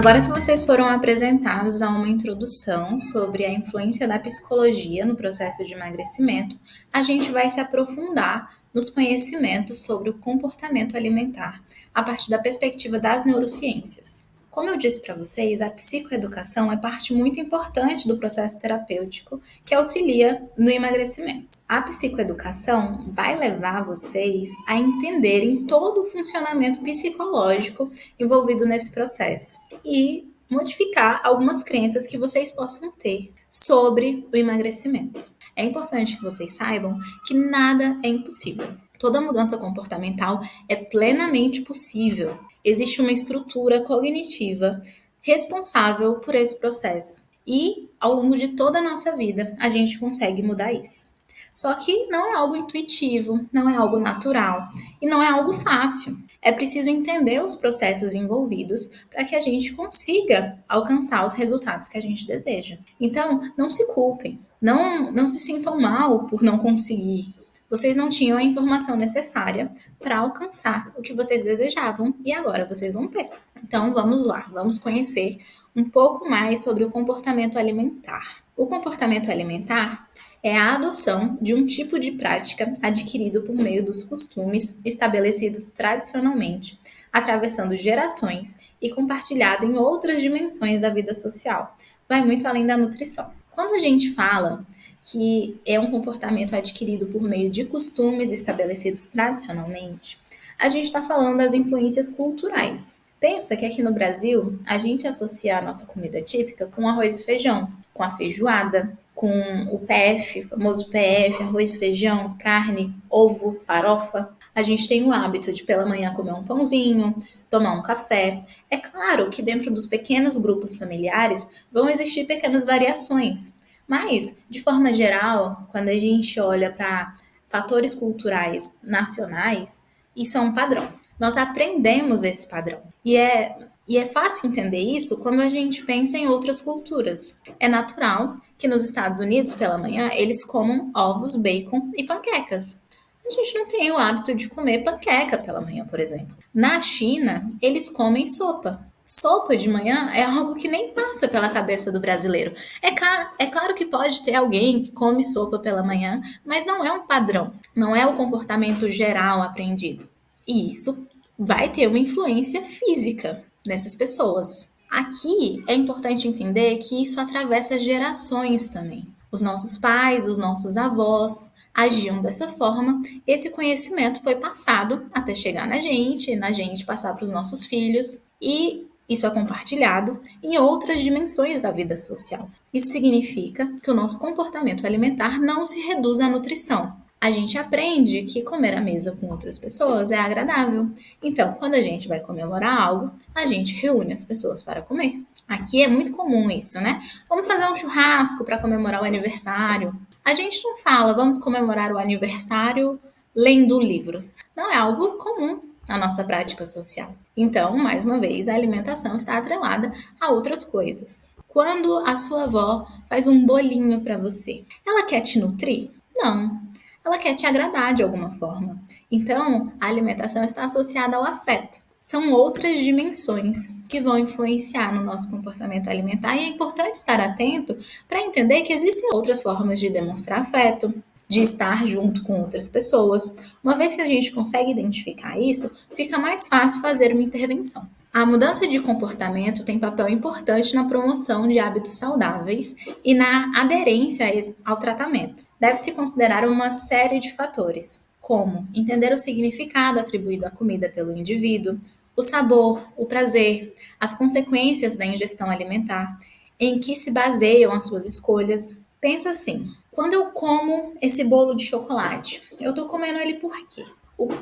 Agora que vocês foram apresentados a uma introdução sobre a influência da psicologia no processo de emagrecimento, a gente vai se aprofundar nos conhecimentos sobre o comportamento alimentar a partir da perspectiva das neurociências. Como eu disse para vocês, a psicoeducação é parte muito importante do processo terapêutico que auxilia no emagrecimento. A psicoeducação vai levar vocês a entenderem todo o funcionamento psicológico envolvido nesse processo e modificar algumas crenças que vocês possam ter sobre o emagrecimento. É importante que vocês saibam que nada é impossível. Toda mudança comportamental é plenamente possível. Existe uma estrutura cognitiva responsável por esse processo. E ao longo de toda a nossa vida, a gente consegue mudar isso. Só que não é algo intuitivo, não é algo natural e não é algo fácil. É preciso entender os processos envolvidos para que a gente consiga alcançar os resultados que a gente deseja. Então, não se culpem, não se sintam mal por não conseguir. Vocês não tinham a informação necessária para alcançar o que vocês desejavam e agora vocês vão ter. Então, vamos lá, vamos conhecer um pouco mais sobre o comportamento alimentar. O comportamento alimentar é a adoção de um tipo de prática adquirido por meio dos costumes estabelecidos tradicionalmente, atravessando gerações e compartilhado em outras dimensões da vida social. Vai muito além da nutrição. Quando a gente fala que é um comportamento adquirido por meio de costumes estabelecidos tradicionalmente, a gente está falando das influências culturais. Pensa que aqui no Brasil a gente associa a nossa comida típica com arroz e feijão, com a feijoada, com o PF, o famoso PF, arroz, feijão, carne, ovo, farofa. A gente tem o hábito de pela manhã comer um pãozinho, tomar um café. É claro que dentro dos pequenos grupos familiares vão existir pequenas variações, mas, de forma geral, quando a gente olha para fatores culturais nacionais, isso é um padrão. Nós aprendemos esse padrão. E é fácil entender isso quando a gente pensa em outras culturas. É natural que nos Estados Unidos, pela manhã, eles comam ovos, bacon e panquecas. A gente não tem o hábito de comer panqueca pela manhã, por exemplo. Na China, eles comem sopa. Sopa de manhã é algo que nem passa pela cabeça do brasileiro. É claro que pode ter alguém que come sopa pela manhã, mas não é um padrão, não é o comportamento geral aprendido. E isso vai ter uma influência física nessas pessoas. Aqui é importante entender que isso atravessa gerações também. Os nossos pais, os nossos avós agiam dessa forma, esse conhecimento foi passado até chegar na gente passar para os nossos filhos e isso é compartilhado em outras dimensões da vida social. Isso significa que o nosso comportamento alimentar não se reduz à nutrição. A gente aprende que comer à mesa com outras pessoas é agradável. Então, quando a gente vai comemorar algo, a gente reúne as pessoas para comer. Aqui é muito comum isso, né? Vamos fazer um churrasco para comemorar o aniversário. A gente não fala, vamos comemorar o aniversário lendo o livro. Não é algo comum na nossa prática social. Então, mais uma vez, a alimentação está atrelada a outras coisas. Quando a sua avó faz um bolinho para você, ela quer te nutrir? Não. Ela quer te agradar de alguma forma. Então, a alimentação está associada ao afeto. São outras dimensões que vão influenciar no nosso comportamento alimentar e é importante estar atento para entender que existem outras formas de demonstrar afeto, de estar junto com outras pessoas. Uma vez que a gente consegue identificar isso, fica mais fácil fazer uma intervenção. A mudança de comportamento tem papel importante na promoção de hábitos saudáveis e na aderência ao tratamento. Deve-se considerar uma série de fatores, como entender o significado atribuído à comida pelo indivíduo, o sabor, o prazer, as consequências da ingestão alimentar, em que se baseiam as suas escolhas. Pensa assim: quando eu como esse bolo de chocolate, eu estou comendo ele por quê?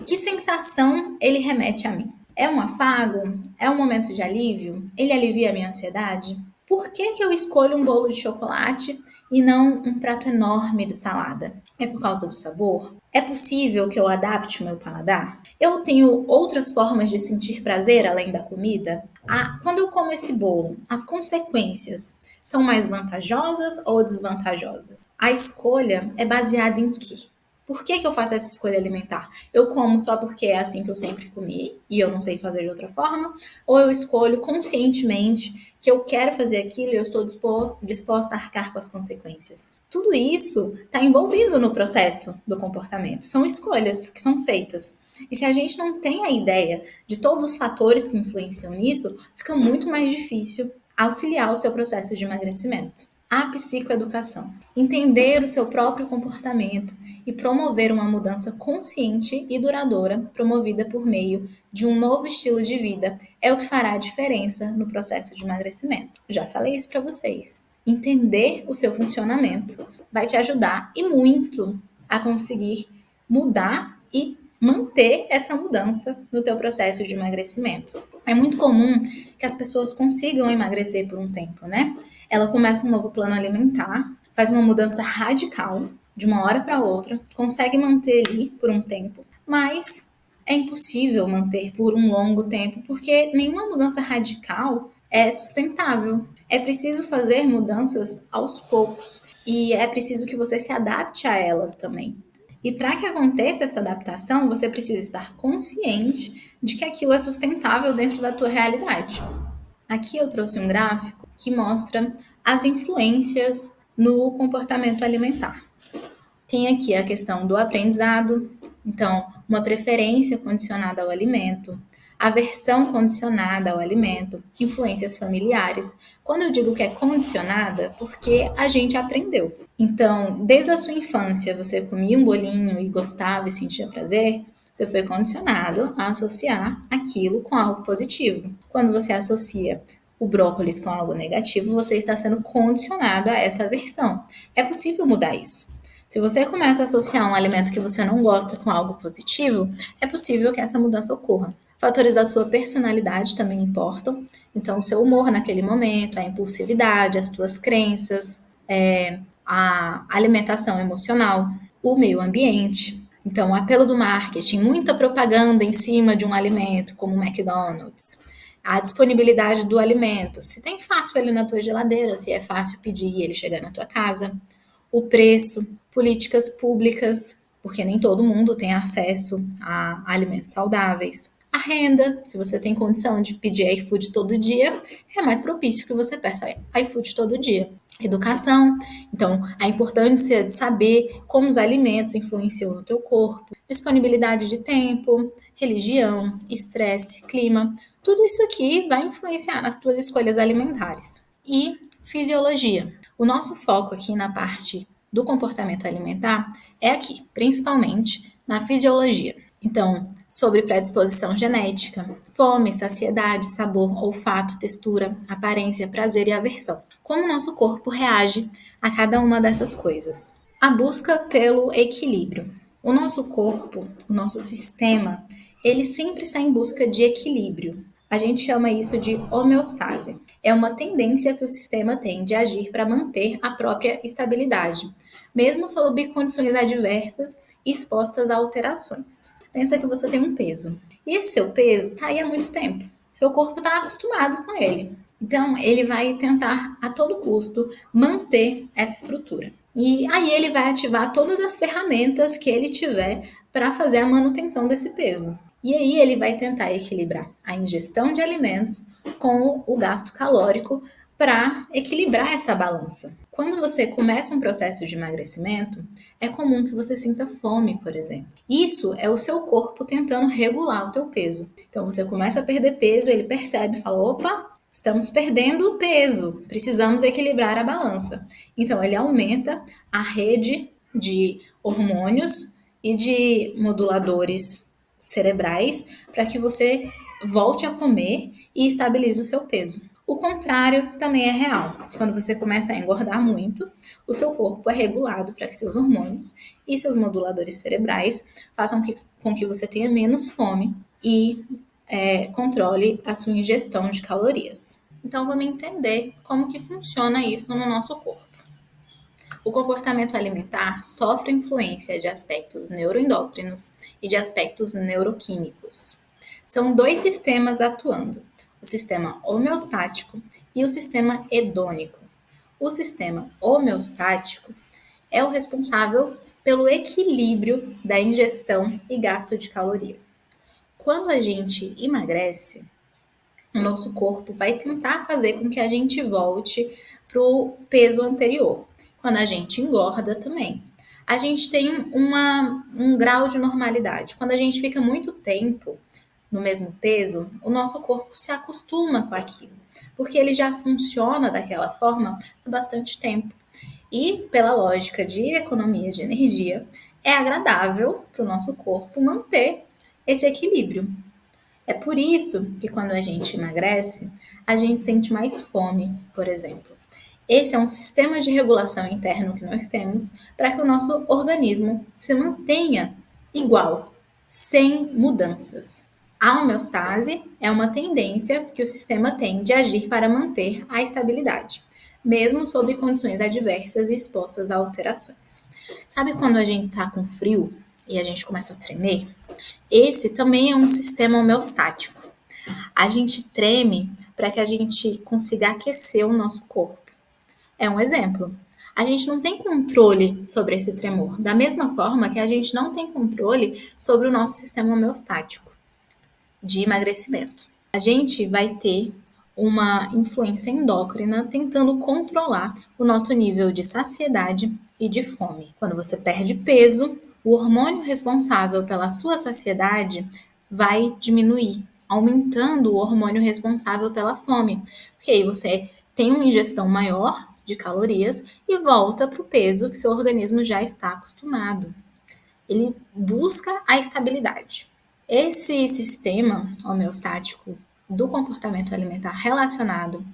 Que sensação ele remete a mim? É um afago? É um momento de alívio? Ele alivia a minha ansiedade? Por que eu escolho um bolo de chocolate e não um prato enorme de salada? É por causa do sabor? É possível que eu adapte o meu paladar? Eu tenho outras formas de sentir prazer além da comida? Quando eu como esse bolo, as consequências são mais vantajosas ou desvantajosas? A escolha é baseada em quê? Por que eu faço essa escolha alimentar? Eu como só porque é assim que eu sempre comi e eu não sei fazer de outra forma? Ou eu escolho conscientemente que eu quero fazer aquilo e eu estou disposta a arcar com as consequências? Tudo isso está envolvido no processo do comportamento. São escolhas que são feitas. E se a gente não tem a ideia de todos os fatores que influenciam nisso, fica muito mais difícil auxiliar o seu processo de emagrecimento. A psicoeducação. Entender o seu próprio comportamento e promover uma mudança consciente e duradoura, promovida por meio de um novo estilo de vida, é o que fará a diferença no processo de emagrecimento. Já falei isso para vocês. Entender o seu funcionamento vai te ajudar e muito a conseguir mudar e manter essa mudança no teu processo de emagrecimento. É muito comum que as pessoas consigam emagrecer por um tempo, né? Ela começa um novo plano alimentar, faz uma mudança radical de uma hora para outra, consegue manter ali por um tempo, mas é impossível manter por um longo tempo porque nenhuma mudança radical é sustentável. É preciso fazer mudanças aos poucos e é preciso que você se adapte a elas também. E para que aconteça essa adaptação, você precisa estar consciente de que aquilo é sustentável dentro da tua realidade. Aqui eu trouxe um gráfico que mostra as influências no comportamento alimentar. Tem aqui a questão do aprendizado, então, uma preferência condicionada ao alimento, aversão condicionada ao alimento, influências familiares. Quando eu digo que é condicionada, porque a gente aprendeu. Então, desde a sua infância, você comia um bolinho e gostava e sentia prazer, você foi condicionado a associar aquilo com algo positivo. Quando você associa o brócolis com algo negativo, você está sendo condicionado a essa aversão. É possível mudar isso. Se você começa a associar um alimento que você não gosta com algo positivo, é possível que essa mudança ocorra. Fatores da sua personalidade também importam. Então, o seu humor naquele momento, a impulsividade, as tuas crenças, a alimentação emocional, o meio ambiente. Então, o apelo do marketing, muita propaganda em cima de um alimento, como o McDonald's. A disponibilidade do alimento, se tem fácil ali na tua geladeira, se é fácil pedir e ele chegar na tua casa. O preço, políticas públicas, porque nem todo mundo tem acesso a alimentos saudáveis. A renda, se você tem condição de pedir iFood todo dia, é mais propício que você peça iFood todo dia. Educação, então a importância de saber como os alimentos influenciam no teu corpo, disponibilidade de tempo, religião, estresse, clima, tudo isso aqui vai influenciar nas tuas escolhas alimentares. E fisiologia. O nosso foco aqui na parte do comportamento alimentar é aqui, principalmente na fisiologia. Então, sobre predisposição genética, fome, saciedade, sabor, olfato, textura, aparência, prazer e aversão. Como o nosso corpo reage a cada uma dessas coisas. A busca pelo equilíbrio. O nosso corpo, o nosso sistema, ele sempre está em busca de equilíbrio. A gente chama isso de homeostase. É uma tendência que o sistema tem de agir para manter a própria estabilidade, mesmo sob condições adversas e expostas a alterações. Pensa que você tem um peso. E esse seu peso está aí há muito tempo. Seu corpo está acostumado com ele. Então, ele vai tentar, a todo custo, manter essa estrutura. E aí ele vai ativar todas as ferramentas que ele tiver para fazer a manutenção desse peso. E aí ele vai tentar equilibrar a ingestão de alimentos com o gasto calórico para equilibrar essa balança. Quando você começa um processo de emagrecimento, é comum que você sinta fome, por exemplo. Isso é o seu corpo tentando regular o teu peso. Então você começa a perder peso, ele percebe e fala: opa, estamos perdendo peso, precisamos equilibrar a balança. Então ele aumenta a rede de hormônios e de moduladores cerebrais para que você volte a comer e estabilize o seu peso. O contrário também é real. Quando você começa a engordar muito, o seu corpo é regulado para que seus hormônios e seus moduladores cerebrais façam com que você tenha menos fome e controle a sua ingestão de calorias. Então vamos entender como que funciona isso no nosso corpo. O comportamento alimentar sofre influência de aspectos neuroendócrinos e de aspectos neuroquímicos. São dois sistemas atuando, o sistema homeostático e o sistema hedônico. O sistema homeostático é o responsável pelo equilíbrio da ingestão e gasto de caloria. Quando a gente emagrece, o nosso corpo vai tentar fazer com que a gente volte para o peso anterior. Quando a gente engorda também. A gente tem um grau de normalidade. Quando a gente fica muito tempo no mesmo peso, o nosso corpo se acostuma com aquilo, porque ele já funciona daquela forma há bastante tempo. E, pela lógica de economia de energia, é agradável para o nosso corpo manter esse equilíbrio. É por isso que quando a gente emagrece, a gente sente mais fome, por exemplo. Esse é um sistema de regulação interno que nós temos para que o nosso organismo se mantenha igual, sem mudanças. A homeostase é uma tendência que o sistema tem de agir para manter a estabilidade, mesmo sob condições adversas e expostas a alterações. Sabe quando a gente está com frio e a gente começa a tremer? Esse também é um sistema homeostático. A gente treme para que a gente consiga aquecer o nosso corpo. É um exemplo. A gente não tem controle sobre esse tremor, da mesma forma que a gente não tem controle sobre o nosso sistema homeostático de emagrecimento. A gente vai ter uma influência endócrina tentando controlar o nosso nível de saciedade e de fome. Quando você perde peso, o hormônio responsável pela sua saciedade vai diminuir, aumentando o hormônio responsável pela fome. Porque aí você tem uma ingestão maior de calorias e volta para o peso que seu organismo já está acostumado. Ele busca a estabilidade. Esse sistema homeostático do comportamento alimentar relacionado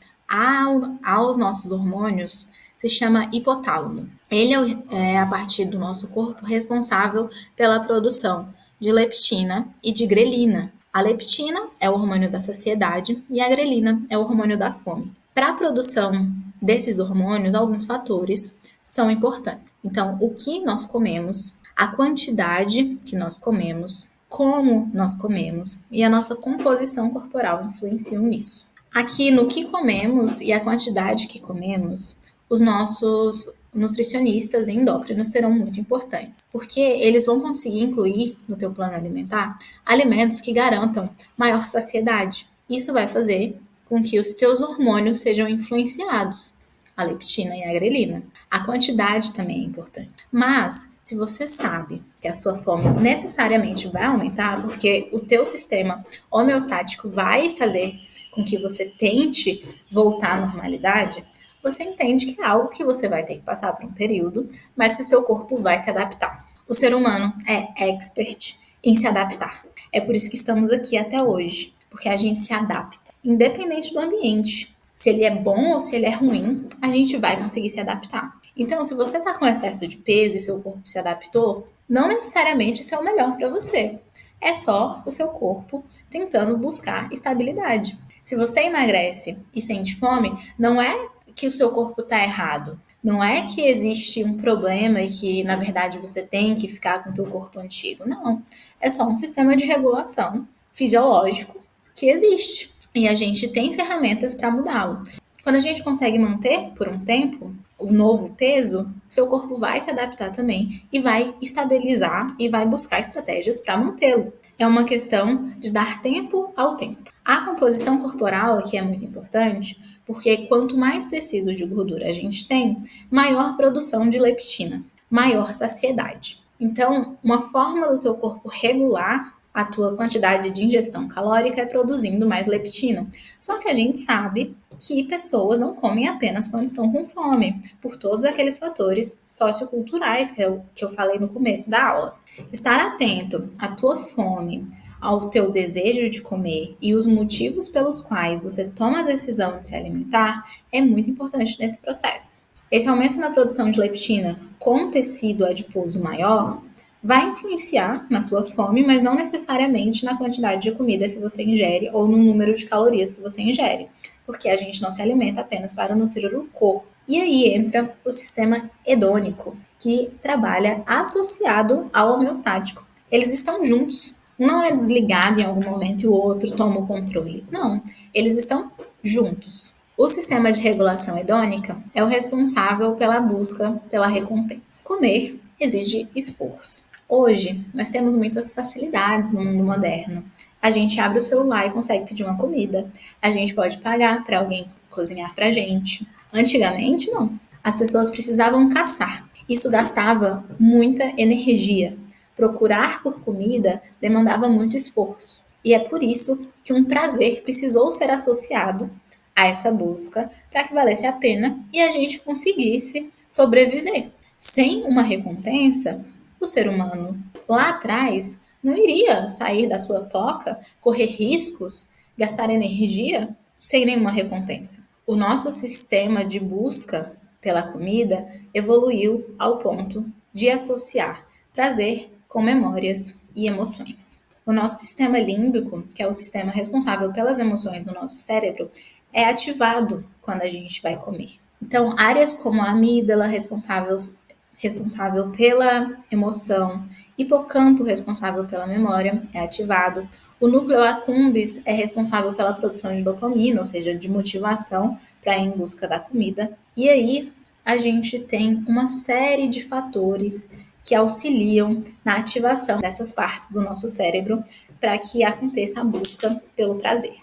aos nossos hormônios se chama hipotálamo. Ele é a partir do nosso corpo responsável pela produção de leptina e de grelina. A leptina é o hormônio da saciedade e a grelina é o hormônio da fome. Para a produção desses hormônios, alguns fatores são importantes. Então, o que nós comemos, a quantidade que nós comemos, como nós comemos e a nossa composição corporal influenciam nisso. Aqui no que comemos e a quantidade que comemos, os nossos nutricionistas e endócrinos serão muito importantes, porque eles vão conseguir incluir no teu plano alimentar alimentos que garantam maior saciedade. Isso vai fazer com que os teus hormônios sejam influenciados, a leptina e a grelina. A quantidade também é importante. Mas, se você sabe que a sua fome necessariamente vai aumentar, porque o teu sistema homeostático vai fazer com que você tente voltar à normalidade, você entende que é algo que você vai ter que passar por um período, mas que o seu corpo vai se adaptar. O ser humano é expert em se adaptar. É por isso que estamos aqui até hoje, porque a gente se adapta, independente do ambiente. Se ele é bom ou se ele é ruim, a gente vai conseguir se adaptar. Então, se você está com excesso de peso e seu corpo se adaptou, não necessariamente isso é o melhor para você. É só o seu corpo tentando buscar estabilidade. Se você emagrece e sente fome, não é que o seu corpo está errado. Não é que existe um problema e que, na verdade, você tem que ficar com o teu corpo antigo. Não. É só um sistema de regulação fisiológico que existe. E a gente tem ferramentas para mudá-lo. Quando a gente consegue manter por um tempo o novo peso, seu corpo vai se adaptar também e vai estabilizar e vai buscar estratégias para mantê-lo. É uma questão de dar tempo ao tempo. A composição corporal aqui é muito importante, porque quanto mais tecido de gordura a gente tem, maior produção de leptina, maior saciedade. Então, uma forma do teu corpo regular a tua quantidade de ingestão calórica é produzindo mais leptina. Só que a gente sabe que pessoas não comem apenas quando estão com fome, por todos aqueles fatores socioculturais que eu falei no começo da aula. Estar atento à tua fome, ao teu desejo de comer e os motivos pelos quais você toma a decisão de se alimentar é muito importante nesse processo. Esse aumento na produção de leptina com tecido adiposo maior vai influenciar na sua fome, mas não necessariamente na quantidade de comida que você ingere ou no número de calorias que você ingere, porque a gente não se alimenta apenas para nutrir o corpo. E aí entra o sistema hedônico, que trabalha associado ao homeostático. Eles estão juntos. Um não é desligado em algum momento e o outro toma o controle. Não, eles estão juntos. O sistema de regulação hedônica é o responsável pela busca pela recompensa. Comer exige esforço. Hoje, nós temos muitas facilidades no mundo moderno. A gente abre o celular e consegue pedir uma comida. A gente pode pagar para alguém cozinhar para a gente. Antigamente, não. As pessoas precisavam caçar. Isso gastava muita energia. Procurar por comida demandava muito esforço. E é por isso que um prazer precisou ser associado a essa busca para que valesse a pena e a gente conseguisse sobreviver. Sem uma recompensa, o ser humano lá atrás não iria sair da sua toca, correr riscos, gastar energia sem nenhuma recompensa. O nosso sistema de busca pela comida evoluiu ao ponto de associar prazer com memórias e emoções. O nosso sistema límbico, que é o sistema responsável pelas emoções do nosso cérebro, é ativado quando a gente vai comer. Então, áreas como a amígdala, responsável pela emoção, hipocampo, responsável pela memória, é ativado. O núcleo accumbens é responsável pela produção de dopamina, ou seja, de motivação para ir em busca da comida. E aí, a gente tem uma série de fatores que auxiliam na ativação dessas partes do nosso cérebro para que aconteça a busca pelo prazer.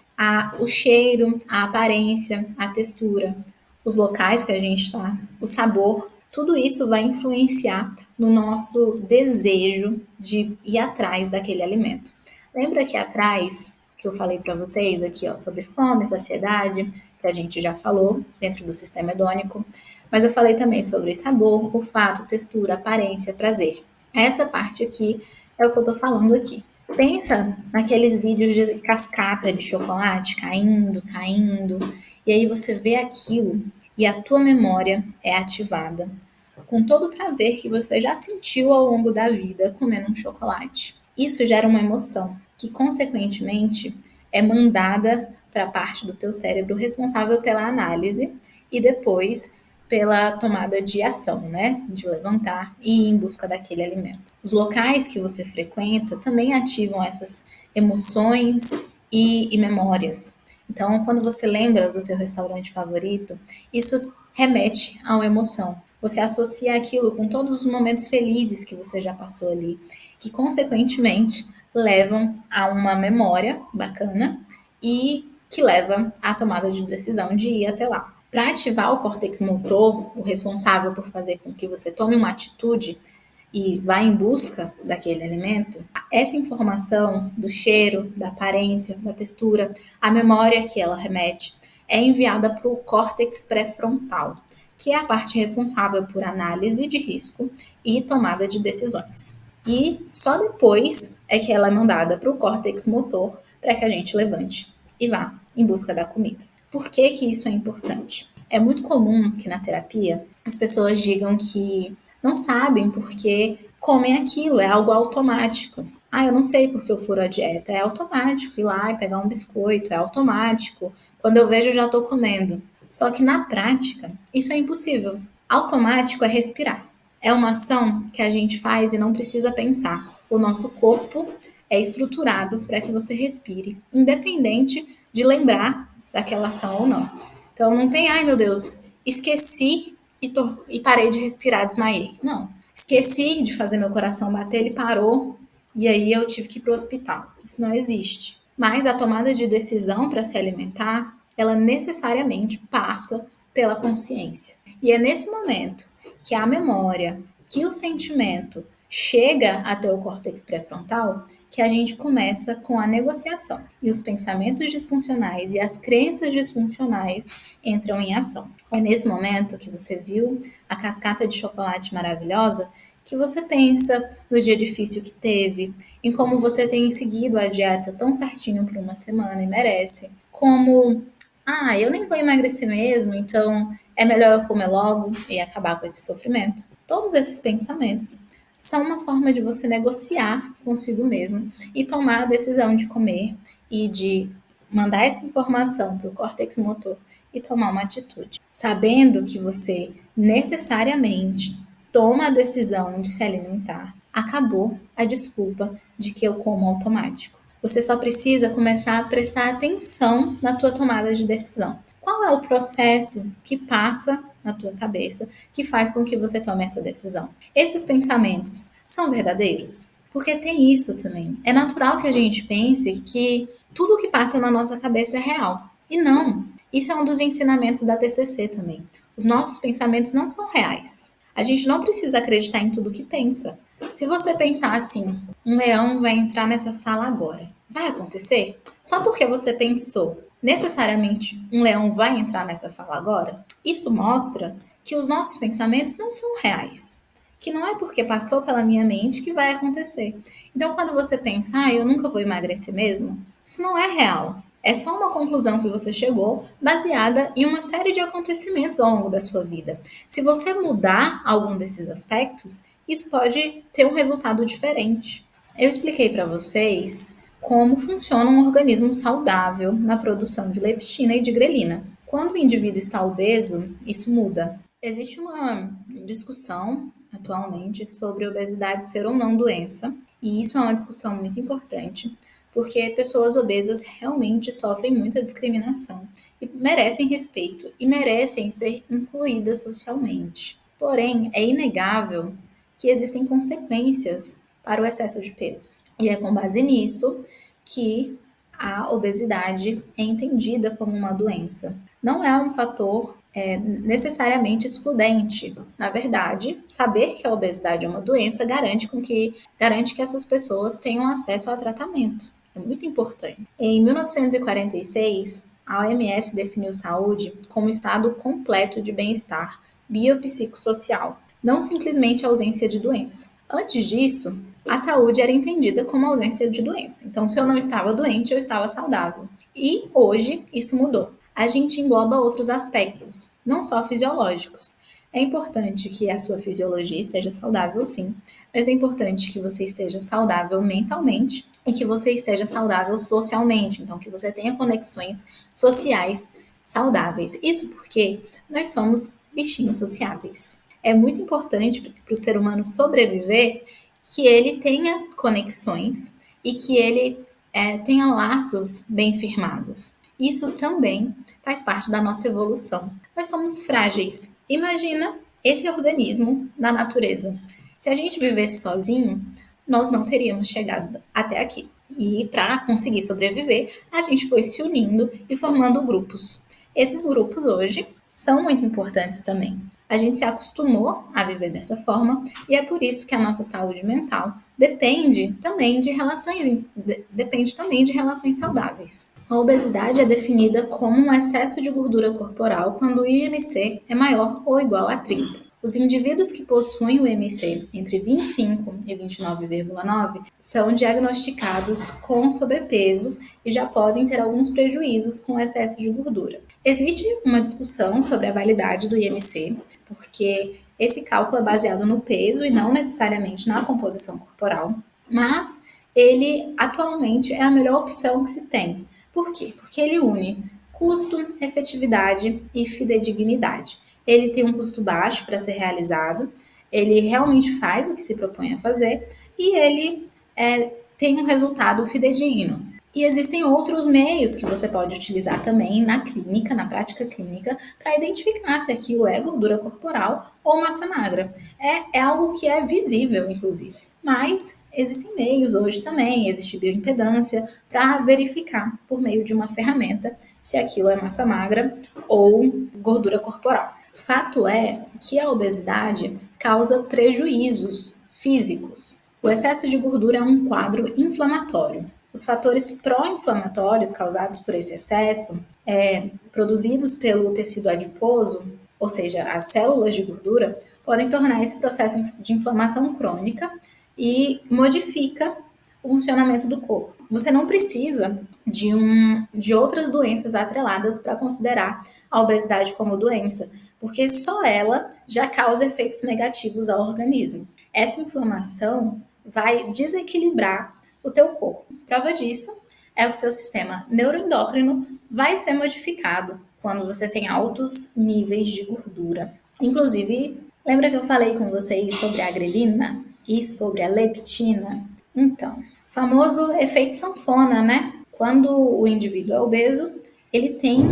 O cheiro, a aparência, a textura, os locais que a gente está, o sabor, tudo isso vai influenciar no nosso desejo de ir atrás daquele alimento. Lembra que atrás que eu falei para vocês aqui, ó, sobre fome, saciedade, que a gente já falou dentro do sistema hedônico, mas eu falei também sobre sabor, olfato, textura, aparência, prazer. Essa parte aqui é o que eu tô falando aqui. Pensa naqueles vídeos de cascata de chocolate caindo, caindo, e aí você vê aquilo e a tua memória é ativada com todo o prazer que você já sentiu ao longo da vida comendo um chocolate. Isso gera uma emoção que, consequentemente, é mandada para a parte do teu cérebro responsável pela análise e depois pela tomada de ação, né? De levantar e ir em busca daquele alimento. Os locais que você frequenta também ativam essas emoções e memórias. Então, quando você lembra do teu restaurante favorito, isso remete a uma emoção. Você associa aquilo com todos os momentos felizes que você já passou ali, que consequentemente levam a uma memória bacana e que leva à tomada de decisão de ir até lá. Para ativar o córtex motor, o responsável por fazer com que você tome uma atitude e vá em busca daquele alimento, essa informação do cheiro, da aparência, da textura, a memória que ela remete, é enviada para o córtex pré-frontal, que é a parte responsável por análise de risco e tomada de decisões. E só depois é que ela é mandada para o córtex motor para que a gente levante e vá em busca da comida. Por que que isso é importante? É muito comum que na terapia as pessoas digam que não sabem porque comem aquilo, é algo automático. Ah, eu não sei porque eu furo a dieta, é automático ir lá e pegar um biscoito, é automático. Quando eu vejo, eu já estou comendo. Só que na prática, isso é impossível. Automático é respirar. É uma ação que a gente faz e não precisa pensar. O nosso corpo é estruturado para que você respire, independente de lembrar daquela ação ou não. Então não tem, ai meu Deus, esqueci e parei de respirar, desmaiei. Não. Esqueci de fazer meu coração bater, ele parou e aí eu tive que ir para o hospital. Isso não existe. Mas a tomada de decisão para se alimentar, ela necessariamente passa pela consciência. E é nesse momento que a memória, que o sentimento chega até o córtex pré-frontal, que a gente começa com a negociação. E os pensamentos disfuncionais e as crenças disfuncionais entram em ação. É nesse momento que você viu a cascata de chocolate maravilhosa que você pensa no dia difícil que teve, em como você tem seguido a dieta tão certinho por uma semana e merece, como, eu nem vou emagrecer mesmo, então é melhor eu comer logo e acabar com esse sofrimento. Todos esses pensamentos são uma forma de você negociar consigo mesmo e tomar a decisão de comer e de mandar essa informação para o córtex motor e tomar uma atitude. Sabendo que você necessariamente toma a decisão de se alimentar, acabou a desculpa de que eu como automático. Você só precisa começar a prestar atenção na tua tomada de decisão. Qual é o processo que passa na tua cabeça que faz com que você tome essa decisão? Esses pensamentos são verdadeiros? Porque tem isso também. É natural que a gente pense que tudo que passa na nossa cabeça é real. E não. Isso é um dos ensinamentos da TCC também. Os nossos pensamentos não são reais. A gente não precisa acreditar em tudo que pensa. Se você pensar assim, um leão vai entrar nessa sala agora, vai acontecer? Só porque você pensou, necessariamente um leão vai entrar nessa sala agora? Isso mostra que os nossos pensamentos não são reais. Que não é porque passou pela minha mente que vai acontecer. Então, quando você pensa, eu nunca vou emagrecer mesmo, isso não é real. É só uma conclusão que você chegou baseada em uma série de acontecimentos ao longo da sua vida. Se você mudar algum desses aspectos, isso pode ter um resultado diferente. Eu expliquei para vocês como funciona um organismo saudável na produção de leptina e de grelina. Quando o indivíduo está obeso, isso muda. Existe uma discussão atualmente sobre obesidade ser ou não doença, e isso é uma discussão muito importante, porque pessoas obesas realmente sofrem muita discriminação e merecem respeito e merecem ser incluídas socialmente. Porém, é inegável que existem consequências para o excesso de peso. E é com base nisso que a obesidade é entendida como uma doença. Não é um fator necessariamente excludente. Na verdade, saber que a obesidade é uma doença garante que essas pessoas tenham acesso a tratamento. É muito importante. Em 1946, a OMS definiu saúde como estado completo de bem-estar biopsicossocial, não simplesmente ausência de doença. Antes disso, a saúde era entendida como ausência de doença. Então, se eu não estava doente, eu estava saudável. E hoje isso mudou. A gente engloba outros aspectos, não só fisiológicos. É importante que a sua fisiologia esteja saudável, sim, mas é importante que você esteja saudável mentalmente e que você esteja saudável socialmente. Então, que você tenha conexões sociais saudáveis. Isso porque nós somos bichinhos sociáveis. É muito importante para o ser humano sobreviver que ele tenha conexões e que ele tenha laços bem firmados. Isso também faz parte da nossa evolução. Nós somos frágeis. Imagina esse organismo na natureza. Se a gente vivesse sozinho, nós não teríamos chegado até aqui. E para conseguir sobreviver, a gente foi se unindo e formando grupos. Esses grupos hoje são muito importantes também. A gente se acostumou a viver dessa forma e é por isso que a nossa saúde mental depende também de relações saudáveis. A obesidade é definida como um excesso de gordura corporal quando o IMC é maior ou igual a 30. Os indivíduos que possuem o IMC entre 25 e 29,9 são diagnosticados com sobrepeso e já podem ter alguns prejuízos com excesso de gordura. Existe uma discussão sobre a validade do IMC, porque esse cálculo é baseado no peso e não necessariamente na composição corporal, mas ele atualmente é a melhor opção que se tem. Por quê? Porque ele une custo, efetividade e fidedignidade. Ele tem um custo baixo para ser realizado, ele realmente faz o que se propõe a fazer e ele tem um resultado fidedigno. E existem outros meios que você pode utilizar também na clínica, na prática clínica, para identificar se aquilo é gordura corporal ou massa magra. É algo que é visível, inclusive. Mas existem meios hoje também, existe bioimpedância, para verificar por meio de uma ferramenta se aquilo é massa magra ou gordura corporal. Fato é que a obesidade causa prejuízos físicos. O excesso de gordura é um quadro inflamatório. Os fatores pró-inflamatórios causados por esse excesso, produzidos pelo tecido adiposo, ou seja, as células de gordura, podem tornar esse processo de inflamação crônica e modifica o funcionamento do corpo. Você não precisa de outras doenças atreladas para considerar a obesidade como doença, porque só ela já causa efeitos negativos ao organismo. Essa inflamação vai desequilibrar o teu corpo. Prova disso é que o seu sistema neuroendócrino vai ser modificado quando você tem altos níveis de gordura. Inclusive, lembra que eu falei com vocês sobre a grelina e sobre a leptina? Então, famoso efeito sanfona, né? Quando o indivíduo é obeso, ele tem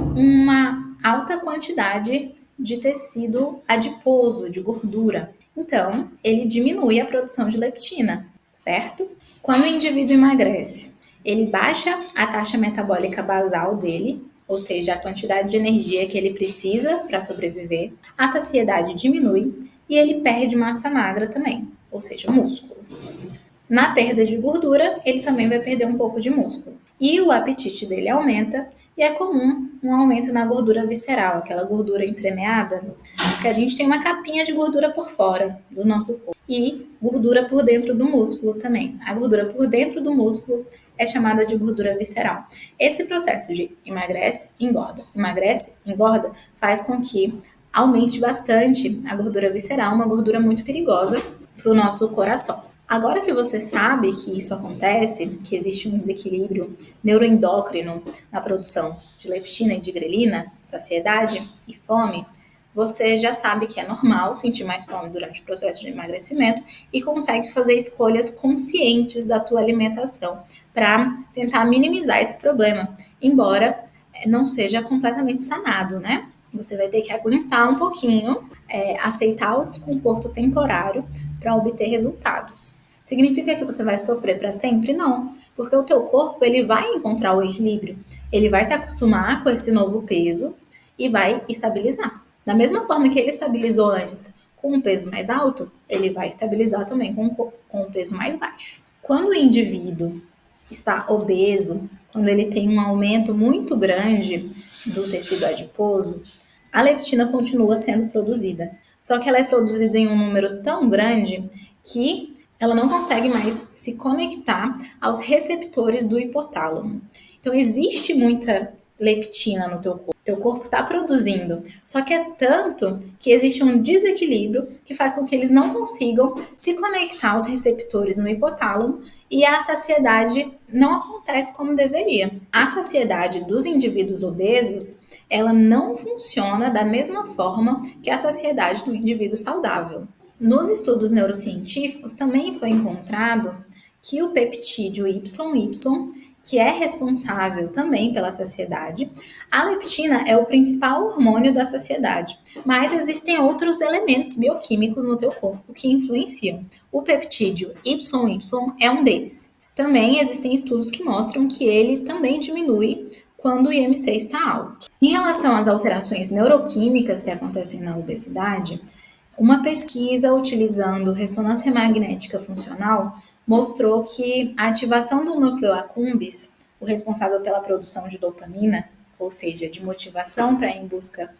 alta quantidade de tecido adiposo, de gordura. Então, ele diminui a produção de leptina, certo? Quando o indivíduo emagrece, ele baixa a taxa metabólica basal dele, ou seja, a quantidade de energia que ele precisa para sobreviver, a saciedade diminui e ele perde massa magra também, ou seja, músculo. Na perda de gordura, ele também vai perder um pouco de músculo. E o apetite dele aumenta e é comum um aumento na gordura visceral, aquela gordura entremeada, porque a gente tem uma capinha de gordura por fora do nosso corpo e gordura por dentro do músculo também. A gordura por dentro do músculo é chamada de gordura visceral. Esse processo de emagrece, engorda, faz com que aumente bastante a gordura visceral, uma gordura muito perigosa para o nosso coração. Agora que você sabe que isso acontece, que existe um desequilíbrio neuroendócrino na produção de leptina e de grelina, saciedade e fome, você já sabe que é normal sentir mais fome durante o processo de emagrecimento e consegue fazer escolhas conscientes da tua alimentação para tentar minimizar esse problema, embora não seja completamente sanado, né? Você vai ter que aguentar um pouquinho, aceitar o desconforto temporário para obter resultados. Significa que você vai sofrer para sempre? Não, porque o teu corpo ele vai encontrar o equilíbrio, ele vai se acostumar com esse novo peso e vai estabilizar. Da mesma forma que ele estabilizou antes com um peso mais alto, ele vai estabilizar também com um peso mais baixo. Quando o indivíduo está obeso, quando ele tem um aumento muito grande do tecido adiposo, a leptina continua sendo produzida. Só que ela é produzida em um número tão grande que ela não consegue mais se conectar aos receptores do hipotálamo. Então, existe muita leptina no teu corpo. Teu corpo está produzindo, só que é tanto que existe um desequilíbrio que faz com que eles não consigam se conectar aos receptores no hipotálamo e a saciedade não acontece como deveria. A saciedade dos indivíduos obesos, ela não funciona da mesma forma que a saciedade do indivíduo saudável. Nos estudos neurocientíficos também foi encontrado que o peptídeo YY, que é responsável também pela saciedade, a leptina é o principal hormônio da saciedade, mas existem outros elementos bioquímicos no teu corpo que influenciam. O peptídeo YY é um deles. Também existem estudos que mostram que ele também diminui quando o IMC está alto. Em relação às alterações neuroquímicas que acontecem na obesidade, uma pesquisa utilizando ressonância magnética funcional mostrou que a ativação do núcleo accumbens, o responsável pela produção de dopamina, ou seja, de motivação para ir em busca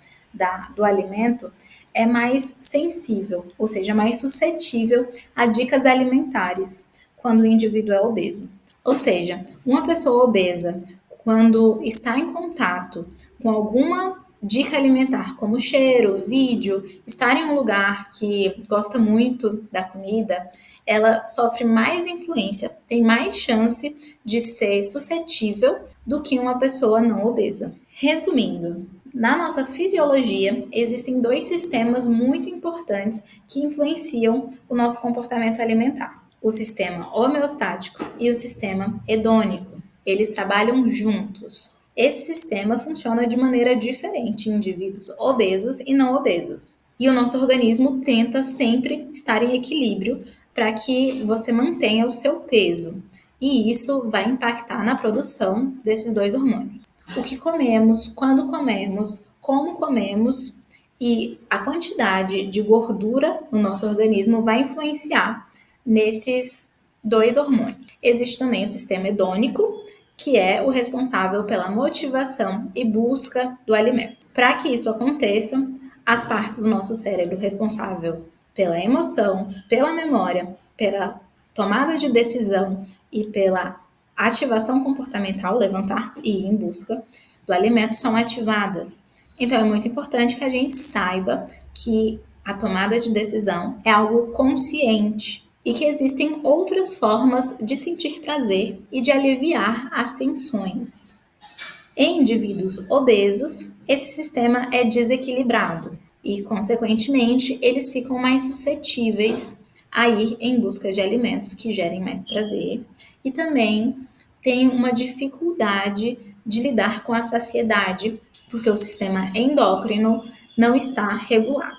do alimento, é mais sensível, ou seja, mais suscetível a dicas alimentares quando o indivíduo é obeso. Ou seja, uma pessoa obesa, quando está em contato com alguma dica alimentar, como cheiro, vídeo, estar em um lugar que gosta muito da comida, ela sofre mais influência, tem mais chance de ser suscetível do que uma pessoa não obesa. Resumindo, na nossa fisiologia existem dois sistemas muito importantes que influenciam o nosso comportamento alimentar: o sistema homeostático e o sistema hedônico. Eles trabalham juntos. Esse sistema funciona de maneira diferente em indivíduos obesos e não obesos. E o nosso organismo tenta sempre estar em equilíbrio para que você mantenha o seu peso. E isso vai impactar na produção desses dois hormônios. O que comemos, quando comemos, como comemos e a quantidade de gordura no nosso organismo vai influenciar nesses dois hormônios. Existe também o sistema hedônico, que é o responsável pela motivação e busca do alimento. Para que isso aconteça, as partes do nosso cérebro responsável pela emoção, pela memória, pela tomada de decisão e pela ativação comportamental, levantar e ir em busca do alimento, são ativadas. Então é muito importante que a gente saiba que a tomada de decisão é algo consciente e que existem outras formas de sentir prazer e de aliviar as tensões. Em indivíduos obesos, esse sistema é desequilibrado e, consequentemente, eles ficam mais suscetíveis a ir em busca de alimentos que gerem mais prazer e também têm uma dificuldade de lidar com a saciedade porque o sistema endócrino não está regulado.